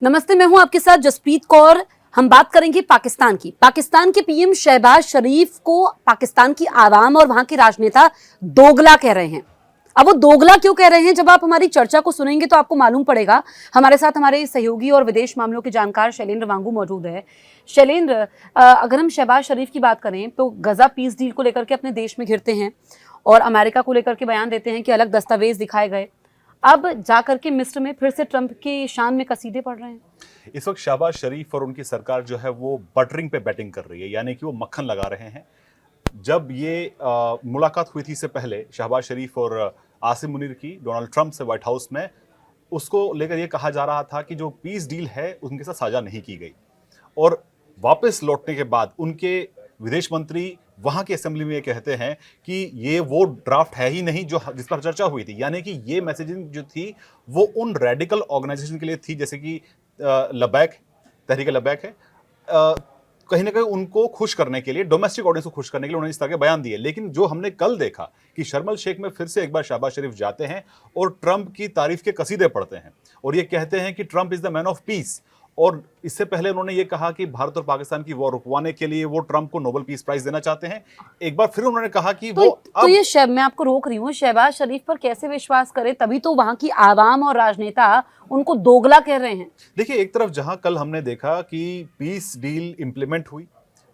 नमस्ते, मैं हूं आपके साथ जसप्रीत कौर। हम बात करेंगे पाकिस्तान की। पाकिस्तान के पीएम शहबाज शरीफ को पाकिस्तान की आवाम और वहां के राजनेता दोगला कह रहे हैं। अब वो दोगला क्यों कह रहे हैं, जब आप हमारी चर्चा को सुनेंगे तो आपको मालूम पड़ेगा। हमारे साथ हमारे सहयोगी और विदेश मामलों के जानकार शैलेंद्र वांगू मौजूद है। शैलेंद्र, अगर हम शहबाज शरीफ की बात करें तो गजा पीस डील को लेकर के अपने देश में घिरते हैं और अमेरिका को लेकर के बयान देते हैं कि अलग दस्तावेज दिखाए गए। अब जाकर के मिस्र में फिर से ट्रंप के शान में कसीदे पड़ रहे हैं। इस वक्त शहबाज शरीफ और उनकी सरकार जो है वो बटरिंग पे बैटिंग कर रही है, यानी कि वो मक्खन लगा रहे हैं। जब ये मुलाकात हुई थी इससे पहले शहबाज शरीफ और आसिम मुनीर की डोनाल्ड ट्रंप से व्हाइट हाउस में, उसको लेकर ये कहा जा रहा था कि जो पीस डील है उनके साथ साझा नहीं की गई। और वापस लौटने के बाद उनके विदेश मंत्री वहां की असेंबली में ये कहते हैं कि ये वो ड्राफ्ट है ही नहीं जो जिस पर चर्चा हुई थी, यानी कि ये मैसेजिंग जो थी वो उन रेडिकल ऑर्गेनाइजेशन के लिए थी, जैसे कि लबैक, तहरीक लबैक है। कहीं ना कहीं उनको खुश करने के लिए, डोमेस्टिक ऑडियंस को खुश करने के लिए उन्होंने इस तरह के बयान दिए। लेकिन जो हमने कल देखा कि शर्म अल शेख में फिर से एक बार शहबाज शरीफ जाते हैं और ट्रंप की तारीफ के कसीदे पढ़ते हैं और ये कहते हैं कि Trump is the man of peace. और इससे पहले उन्होंने ये कहा कि भारत और पाकिस्तान की वॉर रुकवाने के लिए वो ट्रंप को नोबेल पीस प्राइज देना चाहते हैं। एक बार फिर उन्होंने कहा कि मैं आपको रोक रही हूँ, शहबाज शरीफ पर कैसे विश्वास करे, तभी तो वहां की आवाम और राजनेता उनको दोगला कह रहे हैं। देखिए, एक तरफ जहां कल हमने देखा कि पीस डील इंप्लीमेंट हुई,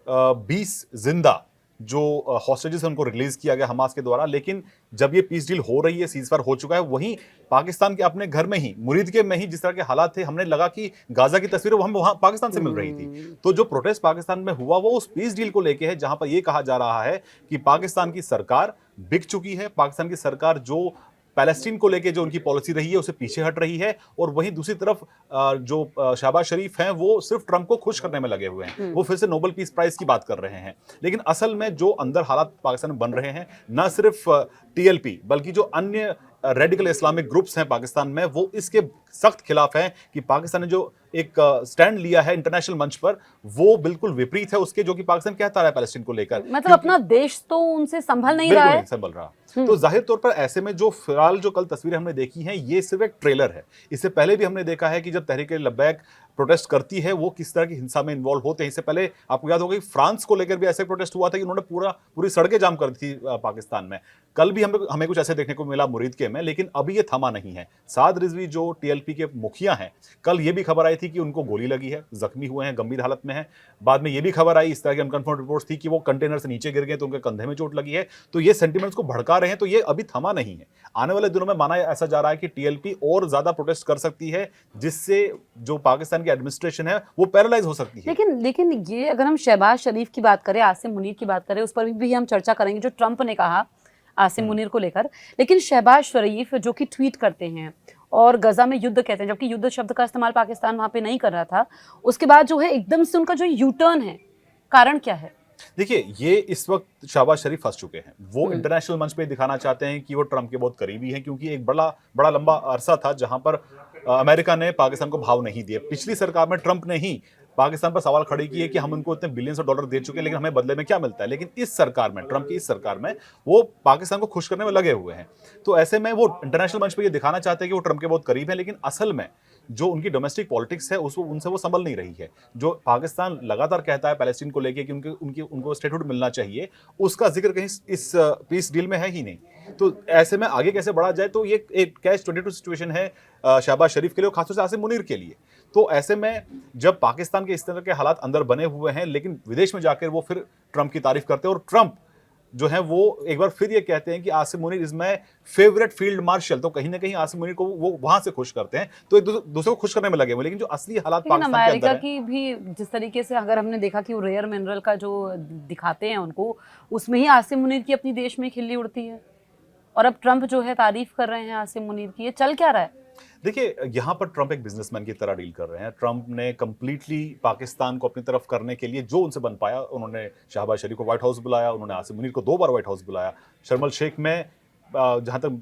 20 जिंदा जो हॉस्टेजेस हैं उनको रिलीज किया गया हमास के द्वारा, लेकिन जब ये पीस डील हो रही है, सीजफायर हो चुका है, वहीं पाकिस्तान के अपने घर में ही, मुरीद के में ही जिस तरह के हालात थे, हमने लगा कि गाजा की तस्वीरें हम वहां पाकिस्तान से मिल रही थी। तो जो प्रोटेस्ट पाकिस्तान में हुआ वो उस पीस डील को लेके है, जहां पर यह कहा जा रहा है कि पाकिस्तान की सरकार बिक चुकी है, पाकिस्तान की सरकार जो पैलेस्टीन को लेके जो उनकी पॉलिसी रही है उसे पीछे हट रही है। और वहीं दूसरी तरफ जो शहबाज शरीफ हैं वो सिर्फ ट्रंप को खुश करने में लगे हुए हैं, वो फिर से नोबेल पीस प्राइज की बात कर रहे हैं। लेकिन असल में जो अंदर हालात पाकिस्तान में बन रहे हैं, न सिर्फ टीएलपी बल्कि जो अन्य रेडिकल इस्लामिक ग्रुप्स हैं पाकिस्तान में, वो इसके सख्त खिलाफ हैं कि पाकिस्तान ने जो एक स्टैंड लिया है इंटरनेशनल मंच पर, वो बिल्कुल विपरीत है उसके जो कि पाकिस्तान कहता रहा है पैलेस्टीन को लेकर। मतलब अपना देश तो उनसे संभल नहीं रहा है, संभल रहा। तो जाहिर तौर पर ऐसे में जो फिलहाल जो कल तस्वीरें हमने देखी हैं, ये सिर्फ एक ट्रेलर है। इससे पहले भी हमने देखा है कि जब तहरीक लब्बैक प्रोटेस्ट करती है वो किस तरह की हिंसा में इन्वॉल्व होते हैं। इससे पहले आपको याद होगा कि फ्रांस को लेकर भी ऐसे प्रोटेस्ट हुआ था कि उन्होंने पूरी सड़कें जाम कर दी थी पाकिस्तान में। कल भी हमें कुछ ऐसे देखने को मिला मुरीद के में, लेकिन अभी ये थमा नहीं है। साद रिजवी जो टीएलपी के मुखिया हैं, कल ये भी खबर आई थी कि उनको गोली लगी है, जख्मी हुए हैं, गंभीर हालत में है। बाद में ये भी खबर आई, इस तरह की अनकन्फर्म रिपोर्ट्स थी कि वो कंटेनर से नीचे गिर गए तो उनके कंधे में चोट लगी है। तो ये सेंटिमेंट्स को भड़का रहे हैं, तो ये अभी थमा नहीं है। आने वाले दिनों में माना ऐसा जा रहा है कि टीएलपी और ज्यादा प्रोटेस्ट कर सकती है, जिससे जो पाकिस्तान की एडमिनिस्ट्रेशन है वो पैरालाइज हो सकती है। लेकिन ये अगर हम शहबाज शरीफ की बात करें, आसिम मुनीर की बात करें, उस पर भी हम चर्चा करेंगे जो ट्रंप ने कहा आसिम मुनीर को लेकर। लेकिन शहबाज शरीफ जो कि ट्वीट करते हैं और गजा में युद्ध कहते हैं, जबकि युद्ध शब्द का इस्तेमाल पाकिस्तान वहां पे नहीं कर रहा था, उसके बाद जो है एकदम से उनका जो यू टर्न है, कारण क्या है? देखिए, ये इस वक्त शहबाज शरीफ फंस चुके हैं। वो इंटरनेशनल मंच पे दिखाना चाहते हैं कि वो ट्रंप के बहुत करीबी हैं, क्योंकि एक बड़ा लंबा अरसा था जहां पर अमेरिका ने पाकिस्तान को भाव नहीं दिए। पिछली सरकार में ट्रंप ने ही पाकिस्तान पर सवाल खड़े किए कि हम उनको इतने बिलियंस ऑफ डॉलर दे चुके हैं, लेकिन हमें बदले में क्या मिलता है। लेकिन इस सरकार में, ट्रंप की इस सरकार में, वो पाकिस्तान को खुश करने में लगे हुए हैं। तो ऐसे में वो इंटरनेशनल मंच पे ये दिखाना चाहते हैं कि वो ट्रंप के बहुत करीब हैं, लेकिन असल में जो उनकी डोमेस्टिक पॉलिटिक्स है उसको उनसे वो संभल नहीं रही है। जो पाकिस्तान लगातार कहता है पैलेस्टीन को लेके कि उनको स्टेटहुड मिलना चाहिए, उसका जिक्र कहीं इस पीस डील में है ही नहीं। तो ऐसे में आगे कैसे बढ़ा जाए, तो ये एक कैच 22 सिचुएशन है शहबाज शरीफ के लिए और खासतौर से आसिम मुनीर के लिए। तो ऐसे में जब पाकिस्तान के इस तरह के हालात अंदर बने हुए हैं, लेकिन विदेश में जाकर वो फिर ट्रंप की तारीफ करते हैं और ट्रंप जो है वो एक बार फिर ये कहते हैं कि Asim Munir is my favourite field marshal. तो कहीं ना कहीं आसिम मुनीर को वो वहां से खुश करते हैं, तो एक दूसरे को खुश करने में लगे हुए। लेकिन जो असली हालात पाकिस्तान के अंदर है, की भी जिस तरीके से अगर हमने देखा कि वो रेयर मिनरल का जो दिखाते हैं उनको, उसमें ही आसिम मुनीर की अपनी देश में खिल्ली उड़ती है। और अब ट्रंप जो है तारीफ कर रहे हैं आसिम मुनीर की। ये चल क्या रहा है? देखिए, यहां पर ट्रंप एक बिजनेसमैन की तरह डील कर रहे हैं। ट्रंप ने कंप्लीटली पाकिस्तान को अपनी तरफ करने के लिए जो उनसे बन पाया, उन्होंने शहबाज शरीफ को व्हाइट हाउस बुलाया, उन्होंने आसिम मुनीर को 2 बार व्हाइट हाउस बुलाया। शर्म अल शेख में जहां तक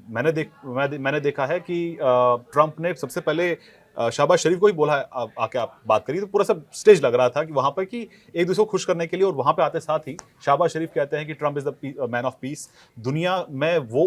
मैंने देखा है कि ट्रंप ने सबसे पहले शहबाज शरीफ को ही बोला है, आके आप बात करिए, तो पूरा सब स्टेज लग रहा था कि वहां पर कि एक दूसरे को खुश करने के लिए। और वहां पे आते साथ ही शहबाज शरीफ कहते हैं कि Trump is the man of peace, दुनिया में वो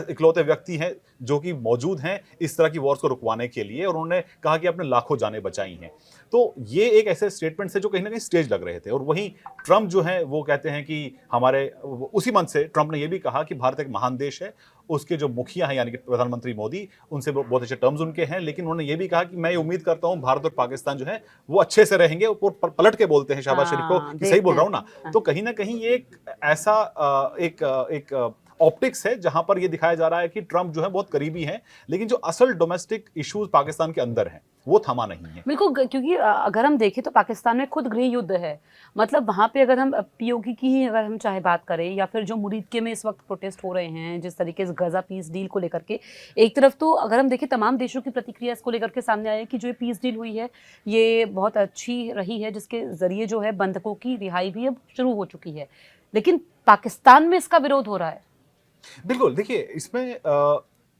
इकलौते व्यक्ति हैं जो कि मौजूद हैं इस तरह की वॉर्स को रुकवाने के लिए, और उन्होंने कहा कि आपने लाखों जानें बचाई हैं। तो ये एक ऐसे स्टेटमेंट से जो कहीं ना कहीं स्टेज लग रहे थे। और वहीं ट्रंप जो है वो कहते हैं कि हमारे, उसी मंच से ट्रंप ने ये भी कहा कि भारत एक महान देश है, उसके जो मुखिया हैं यानी कि प्रधानमंत्री मोदी, उनसे बहुत अच्छे टर्म्स उनके हैं। लेकिन उन्होंने ये भी कहा कि मैं ये उम्मीद करता हूं भारत और पाकिस्तान जो है वो अच्छे से रहेंगे। पलट के बोलते हैं शहबाज शरीफ को कि सही बोल रहा हूं ना। तो कहीं ना कहीं ये एक ऐसा एक ऑप्टिक्स है जहां पर ये दिखाया जा रहा है कि ट्रंप जो है बहुत करीबी हैं, लेकिन जो असल डोमेस्टिक इश्यूज पाकिस्तान के अंदर हैं वो थमा नहीं है। बिल्कुल, क्योंकि अगर हम देखें तो पाकिस्तान में खुद गृह युद्ध है। मतलब वहाँ पे अगर हम पीओके की ही अगर हम चाहे बात करें, या फिर जो मुरीदके में इस वक्त प्रोटेस्ट हो रहे हैं जिस तरीके से गजा पीस डील को लेकर के, एक तरफ तो अगर हम देखें तमाम देशों की प्रतिक्रिया इसको लेकर के सामने आई है कि जो ये पीस डील हुई है ये बहुत अच्छी रही है, जिसके जरिए जो है बंधकों की रिहाई भी अब शुरू हो चुकी है। लेकिन पाकिस्तान में इसका विरोध हो रहा है। बिल्कुल, देखिए इसमें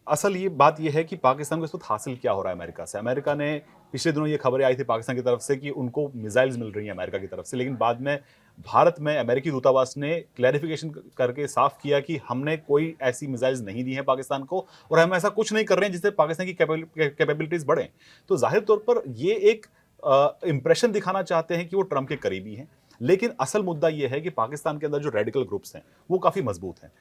असल ये बात ये है कि पाकिस्तान को इस वक्त हासिल क्या हो रहा है अमेरिका से। अमेरिका ने पिछले दिनों ये खबरें आई थी पाकिस्तान की तरफ से कि उनको मिसाइल्स मिल रही हैं अमेरिका की तरफ से, लेकिन बाद में भारत में अमेरिकी दूतावास ने क्लैरिफिकेशन करके साफ किया कि हमने कोई ऐसी मिसाइल्स नहीं दी हैं पाकिस्तान को, और हम ऐसा कुछ नहीं कर रहे हैं जिससे पाकिस्तान की कैपेबिलिटीज बढ़ें। तो जाहिर तौर पर ये एक इंप्रेशन दिखाना चाहते हैं कि वो ट्रंप के करीबी हैं, लेकिन असल मुद्दा यह है कि पाकिस्तान के अंदर जो रेडिकल ग्रुप्स हैं वो काफी मजबूत हैं।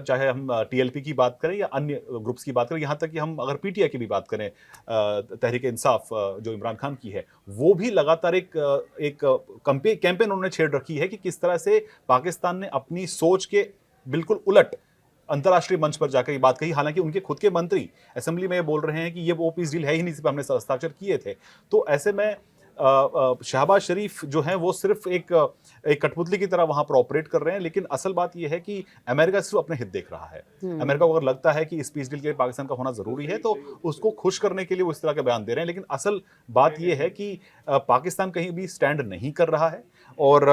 चाहे हम टीएलपी की बात करें या अन्य ग्रुप्स की बात करें, यहाँ तक कि हम अगर पीटीआई की भी बात करें, तहरीक इंसाफ जो इमरान खान की है, वो भी लगातार एक कैंपेन उन्होंने छेड़ रखी है कि किस तरह से पाकिस्तान ने अपनी सोच के बिल्कुल उलट अंतर्राष्ट्रीय मंच पर जाकर ये बात कही। हालांकि उनके खुद के मंत्री असेंबली में ये बोल रहे हैं कि ये वो पीस डील है ही नहीं, सिर्फ हमने हस्ताक्षर किए थे। तो ऐसे में शहबाज शरीफ जो हैं वो सिर्फ एक कठपुतली की तरह वहां पर ऑपरेट कर रहे हैं। लेकिन असल बात यह है कि अमेरिका सिर्फ अपने हित देख रहा है। अमेरिका को अगर लगता है कि इस पीस डील के लिए पाकिस्तान का होना जरूरी है तो उसको खुश करने के लिए वो इस तरह के बयान दे रहे हैं। लेकिन असल बात यह है कि पाकिस्तान कहीं भी स्टैंड नहीं कर रहा है। और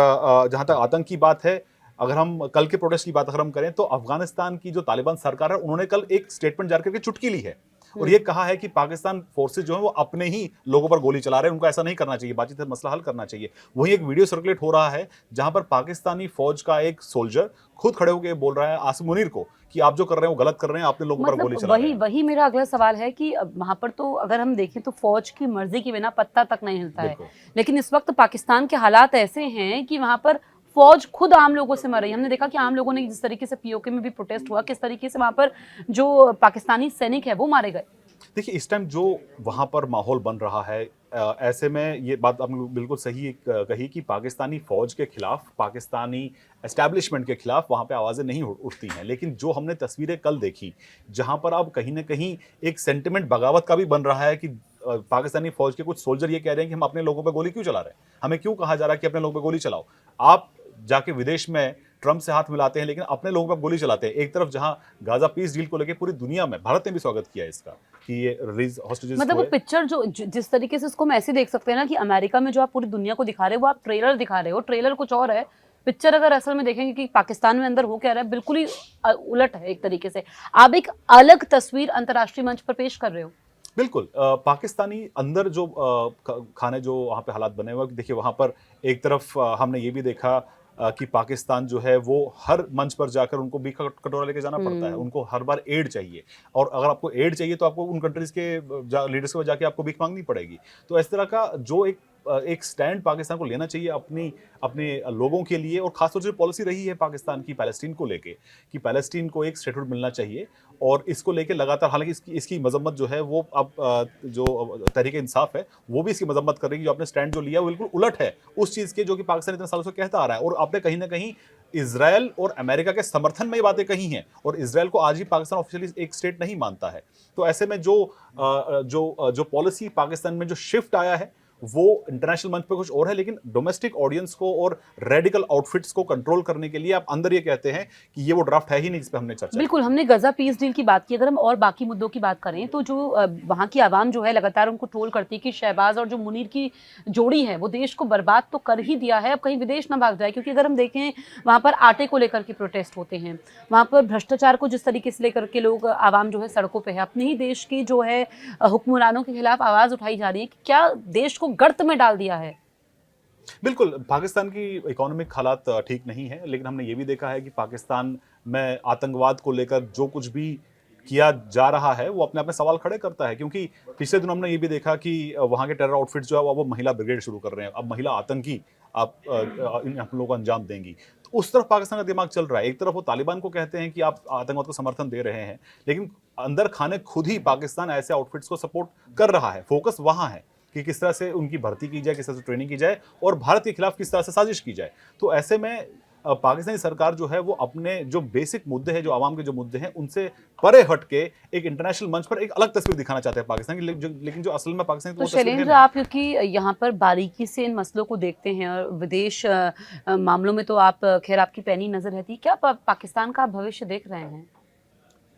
जहां तक आतंक की बात है, अगर हम कल के प्रोटेस्ट की बात अगर हम करें तो अफगानिस्तान की जो तालिबान सरकार है उन्होंने कल एक स्टेटमेंट जारी करके चुटकी ली है और ये कहा है कि पाकिस्तान फोर्सेज जो है वो अपने ही लोगों पर गोली चला रहे हैं, उनको ऐसा नहीं करना चाहिए, बातचीत से मसला हल करना चाहिए। वहीं एक वीडियो सर्कुलेट हो रहा है जहां पर पाकिस्तानी फौज का एक सोल्जर खुद खड़े होकर बोल रहा है आसिम मुनीर को कि आप जो कर रहे हैं वो गलत कर रहे हैं, आपने लोगों पर गोली चला रहे हैं। वही मेरा अगला सवाल है कि वहां पर तो अगर हम देखें तो फौज की मर्जी के बिना पत्ता तक नहीं हिलता है, लेकिन इस वक्त पाकिस्तान के हालात ऐसे हैं कि वहां पर फौज खुद आम लोगों से मर रही है। हमने देखा कि आम लोगों ने जिस तरीके से पीओके में भी प्रोटेस्ट हुआ, किस तरीके से वहां पर जो पाकिस्तानी सैनिक है वो मारे गए। देखिए इस टाइम जो वहां पर माहौल बन रहा है, ऐसे में ये बात आपने बिल्कुल सही कही कि पाकिस्तानी फौज के खिलाफ, पाकिस्तानी एस्टैब्लिशमेंट के खिलाफ वहां पे आवाजें नहीं उठती हैं। लेकिन जो हमने तस्वीरें कल देखी जहां पर अब कहीं ना कहीं एक सेंटिमेंट बगावत का भी बन रहा है कि पाकिस्तानी फौज के कुछ सोल्जर ये कह रहे हैं कि हम अपने लोगों पर गोली क्यों चला रहे हैं, हमें क्यों कहा जा रहा है कि अपने लोगों पर गोली चलाओ। आप जाके विदेश में ट्रंप से हाथ मिलाते हैं लेकिन अपने लोगों पर गोली चलाते हैं। एक तरफ जहां गाजा पीस डील को लेकर पूरी दुनिया में भारत ने भी स्वागत किया इसका कि ये रिलीज हॉस्टेजेस, मतलब वो पिक्चर जो जिस तरीके से उसको हम ऐसे देख सकते हैं ना कि अमेरिका में जो आप पूरी दुनिया को दिखा रहे हो वो आप ट्रेलर दिखा रहे हो, ट्रेलर कुछ और है, पिक्चर अगर असल में देखेंगे कि पाकिस्तान में अंदर हो क्या रहा है बिल्कुल ही उलट है। एक तरीके से आप एक अलग तस्वीर अंतर्राष्ट्रीय मंच पर पेश कर रहे हो। बिल्कुल पाकिस्तानी अंदर जो खाने जो वहाँ पे हालात बने हुए, देखिए वहाँ पर एक तरफ हमने ये भी देखा कि पाकिस्तान जो है वो हर मंच पर जाकर उनको भी कटोरा लेके जाना पड़ता है, उनको हर बार एड चाहिए, और अगर आपको एड चाहिए तो आपको उन कंट्रीज के लीडर्स को जाके आपको भीख मांगनी पड़ेगी। तो इस तरह का जो एक स्टैंड पाकिस्तान को लेना चाहिए अपने लोगों के लिए, और खासतौर से पॉलिसी रही है पाकिस्तान की पैलेस्टीन को लेके कि पैलेस्टीन को एक स्टेटहुड मिलना चाहिए, और इसको लेके लगातार, हालांकि इसकी मजम्मत जो है वो अब जो तहरीक इंसाफ है वो भी इसकी मजम्मत कर रही है, जो आपने स्टैंड जो लिया वो बिल्कुल उलट है उस चीज़ के जो कि पाकिस्तान इतने सालों से कहता आ रहा है। और आपने कहीं ना कहीं इजराइल और अमेरिका के समर्थन में ये बातें कही हैं, और इजराइल को आज ही पाकिस्तान ऑफिशियली एक स्टेट नहीं मानता है। तो ऐसे में जो पॉलिसी पाकिस्तान में जो शिफ्ट आया है वो इंटरनेशनल मंच पे कुछ और है, लेकिन डोमेस्टिक ऑडियंस को और रेडिकल आउटफिट्स को कंट्रोल करने के लिए आप अंदर ये कहते हैं कि ये वो ड्राफ्ट है ही नहीं जिस पे हमने चर्चा की। बिल्कुल, हमने गजा पीस डील की बात की। अगर हम और बाकी मुद्दों की बात करें तो जो वहाँ की आवाम जो है लगातार उनको ट्रोल करती है कि शहबाज और जो मुनीर की जोड़ी है वो देश को बर्बाद तो कर ही दिया है, अब कहीं विदेश ना भाग जाए। क्योंकि अगर हम देखें वहाँ पर आटे को लेकर के प्रोटेस्ट होते हैं, वहाँ पर भ्रष्टाचार को जिस तरीके से लेकर के लोग आवाम जो है सड़कों पे है, अपने ही देश की जो है हुक्मरानों के खिलाफ आवाज़ उठाई जा रही है कि क्या देश को गर्त में डाल दिया है। बिल्कुल, पाकिस्तान की इकोनॉमिक हालात ठीक नहीं है, लेकिन हमने ये भी देखा है कि पाकिस्तान में आतंकवाद को लेकर जो कुछ भी किया जा रहा है वो अपने आप में सवाल खड़े करता है। क्योंकि पिछले दिनों हमने ये भी देखा कि वहाँ के टेरर आउटफिट्स जो है वो महिला ब्रिगेड शुरू कर रहे हैं। अब महिला आतंकी आप इन हम लोगों को अंजाम देंगी। तो उस तरफ पाकिस्तान का दिमाग चल रहा है। एक तरफ वो तालिबान को कहते हैं कि आप आतंकवाद को समर्थन दे रहे हैं, लेकिन अंदर खाने खुद ही पाकिस्तान ऐसे आउटफिट्स को सपोर्ट कर रहा है। फोकस वहाँ है कि किस तरह से उनकी भर्ती की जाए, किस तरह से ट्रेनिंग की जाए और भारत के खिलाफ किस तरह से साजिश की जाए। तो ऐसे में पाकिस्तानी सरकार जो है वो अपने जो बेसिक मुद्दे हैं, जो आवाम के जो मुद्दे हैं, उनसे परे हट के एक इंटरनेशनल मंच पर एक अलग तस्वीर दिखाना चाहते हैं पाकिस्तान की, लेकिन जो असल में पाकिस्तान की तो वो तस्वीर है शैलेंद्र, नहीं। आप क्योंकि यहाँ पर बारीकी से इन मसलों को देखते हैं और विदेश मामलों में तो आप खैर आपकी पैनी नजर रहती है, क्या पाकिस्तान का आप भविष्य देख रहे हैं?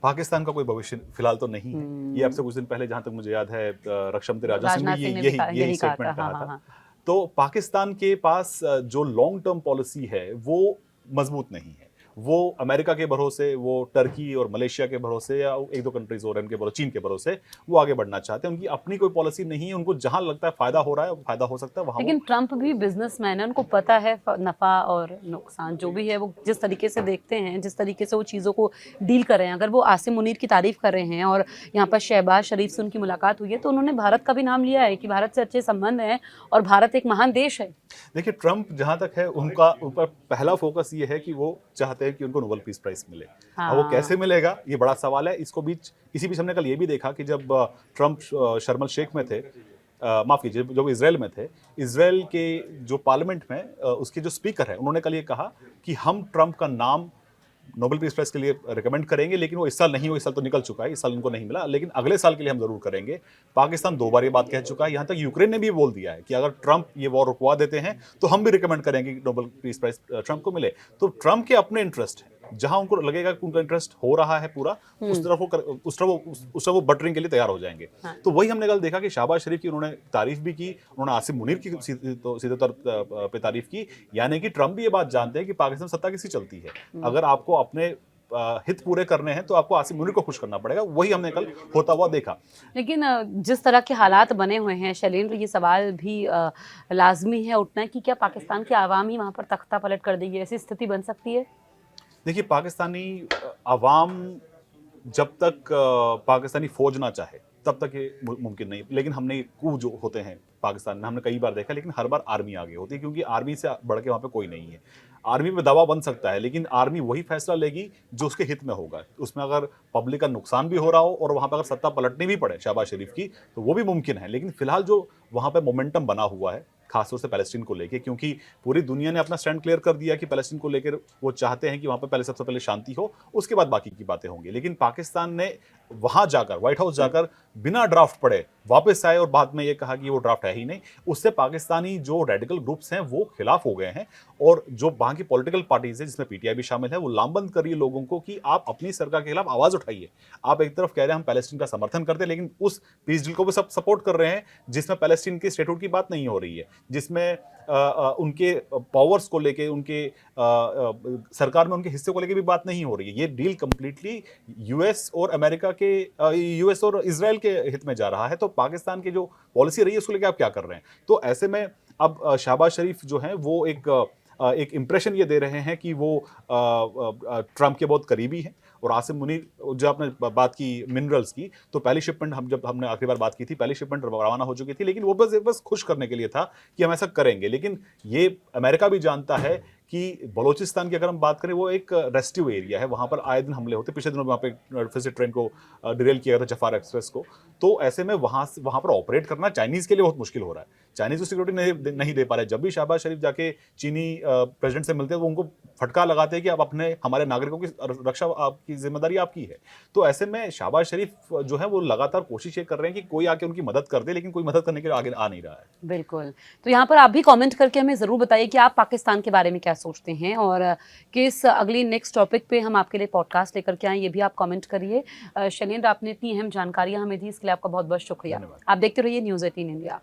पाकिस्तान का कोई भविष्य फिलहाल तो नहीं है। ये आपसे कुछ दिन पहले जहां तक मुझे याद है रक्षा मंत्री राजनाथ सिंह राजनाथ ने सिंह ने भी यही कहा स्टेटमेंट था। कहा हाँ, हाँ, था। हाँ। तो पाकिस्तान के पास जो लॉन्ग टर्म पॉलिसी है वो मजबूत नहीं है। वो अमेरिका के भरोसे, वो टर्की और मलेशिया के भरोसे या एक दो कंट्रीज और इनके भरोसे, चीन के भरोसे वो आगे बढ़ना चाहते हैं। उनकी अपनी कोई पॉलिसी नहीं है। उनको जहां लगता है फायदा हो रहा है, फायदा हो सकता है वहां लेकिन ट्रंप भी बिजनेसमैन है, उनको पता है नफा और नुकसान जो भी है। वो जिस तरीके से देखते हैं, जिस तरीके से वो चीज़ों को डील कर रहे हैं, अगर वो आसिम मुनीर की तारीफ कर रहे हैं और यहाँ पर शहबाज शरीफ से उनकी मुलाकात हुई है, तो उन्होंने भारत का भी नाम लिया है कि भारत से अच्छे संबंध हैं और भारत एक महान देश है। देखिए, ट्रंप जहां तक है उन पर पहला फोकस ये है कि वो चाहते हैं कि उनको नोबेल पीस प्राइज मिले। अब वो कैसे मिलेगा ये बड़ा सवाल है। इसी बीच हमने कल ये भी देखा कि जब ट्रंप शर्म शेख में थे, माफ कीजिए, जब इजराइल में थे, इजराइल के जो पार्लियामेंट में उसके जो स्पीकर है उन्होंने कल ये कहा कि हम ट्रंप का नाम नोबेल पीस प्राइज के लिए रिकमेंड करेंगे, लेकिन वो इस साल नहीं, वो इस साल तो निकल चुका है, इस साल उनको नहीं मिला, लेकिन अगले साल के लिए हम जरूर करेंगे। पाकिस्तान 2 बार ये बात कह चुका है। यहां तक यूक्रेन ने भी बोल दिया है कि अगर ट्रंप ये वॉर रुकवा देते हैं तो हम भी रिकमेंड करेंगे कि नोबेल पीस प्राइज ट्रंप को मिले। तो ट्रंप के अपने इंटरेस्ट है, जहां उनको लगेगा कि उनका इंटरेस्ट हो रहा है पूरा, उस तरफ वो बटरिंग के लिए तैयार हो जाएंगे। तो वही हमने कल देखा कि शहबाज शरीफ की उन्होंने तारीफ भी की, उन्होंने आसिम मुनीर की सीधे तौर पे तारीफ की। यानी कि ट्रंप भी ये बात जानते हैं कि पाकिस्तान सत्ता किसी चलती है। अगर आपको अपने हित पूरे करने हैं तो आपको आसिम मुनीर को खुश करना पड़ेगा। वही हमने कल होता हुआ देखा। लेकिन जिस तरह के हालात बने हुए हैं शैलेंद्र, ये सवाल भी लाजमी है उठना कि क्या पाकिस्तान की आवाम ही वहाँ पर तख्ता पलट कर देगी? ऐसी स्थिति बन सकती है? देखिए, पाकिस्तानी आवाम जब तक पाकिस्तानी फौज ना चाहे तब तक ये मुमकिन नहीं। लेकिन हमने कू जो होते हैं पाकिस्तान में हमने कई बार देखा, लेकिन हर बार आर्मी आगे होती है, क्योंकि आर्मी से बढ़ के वहाँ पे कोई नहीं है। आर्मी में दबाव बन सकता है, लेकिन आर्मी वही फैसला लेगी जो उसके हित में होगा। उसमें अगर पब्लिक का नुकसान भी हो रहा हो और वहाँ पर अगर सत्ता पलटनी भी पड़े शहबाज शरीफ की, तो वो भी मुमकिन है। लेकिन फिलहाल जो वहाँ पे मोमेंटम बना हुआ है, खासतौर से पैलेस्टीन को लेके, क्योंकि पूरी दुनिया ने अपना स्टैंड क्लियर कर दिया कि पैलेस्टीन को लेकर वो चाहते हैं कि वहाँ पे सबसे पहले शांति हो, उसके बाद बाकी की बातें होंगी। लेकिन पाकिस्तान ने वहां जाकर, व्हाइट हाउस जाकर, बिना ड्राफ्ट पढ़े वापस आए और बाद में ये कहा कि वो ड्राफ्ट है ही नहीं। उससे पाकिस्तानी जो रेडिकल ग्रुप्स हैं वो खिलाफ हो गए हैं, और जो वहां की पॉलिटिकल पार्टीज है जिसमें पीटीआई भी शामिल है, वो लामबंद कर रही है लोगों को कि आप अपनी सरकार के खिलाफ आवाज उठाइए। आप एक तरफ कह रहे हैं हम पैलेस्टीन का समर्थन करते हैं, लेकिन उस पीस डील को भी सब सपोर्ट कर रहे हैं जिसमें पैलेस्टीन के स्टेटहुड की बात नहीं हो रही है, जिसमें उनके पावर्स को लेके, उनके सरकार में उनके हिस्से को लेके भी बात नहीं हो रही है। ये डील कंप्लीटली यूएस और इजराइल के हित में जा रहा है। तो पाकिस्तान की जो पॉलिसी रही है उसको लेके आप क्या कर रहे हैं? तो ऐसे में अब शहबाज शरीफ जो हैं वो एक इंप्रेशन ये दे रहे हैं कि वो ट्रंप के बहुत करीबी हैं। और आसिम मुनीर, जो आपने बात की मिनरल्स की, तो पहली शिपमेंट जब हमने आखिरी बार बात की थी, पहली शिपमेंट रवाना हो चुकी थी, लेकिन वो बस खुश करने के लिए था कि हम ऐसा करेंगे। लेकिन ये अमेरिका भी जानता है कि बलूचिस्तान की अगर हम बात करें, वो एक रेस्टिव एरिया है, वहां पर आए दिन हमले होते। पिछले दिनों वहां पे फिर से ट्रेन को डिरेल किया गया था, जफार एक्सप्रेस को। तो ऐसे में वहां पर ऑपरेट करना चाइनीज के लिए बहुत मुश्किल हो रहा है। चाइनीज को सिक्योरिटी नहीं दे पा रहे। जब भी शहबाज शरीफ जाके चीनी प्रेसिडेंट से मिलते हैं, वो उनको फटका लगाते हैं कि आप अपने हमारे नागरिकों की रक्षा, आपकी जिम्मेदारी आपकी है। तो ऐसे में शहबाज शरीफ जो है वो लगातार कोशिश ये कर रहे हैं कि कोई आके उनकी मदद कर दे, लेकिन कोई मदद करने के लिए आगे आ नहीं रहा है। बिल्कुल। तो यहाँ पर आप भी कमेंट करके हमें ज़रूर बताइए कि आप पाकिस्तान के बारे में क्या सोचते हैं, और किस अगली नेक्स्ट टॉपिक पे हम आपके लिए पॉडकास्ट लेकर के आएँ, ये भी आप कमेंट करिए। शैलेंद्र, आपने इतनी अहम जानकारियाँ हमें दी, इसके लिए आपका बहुत बहुत शुक्रिया। धन्यवाद। आप देखते रहिए न्यूज़ 18 इंडिया।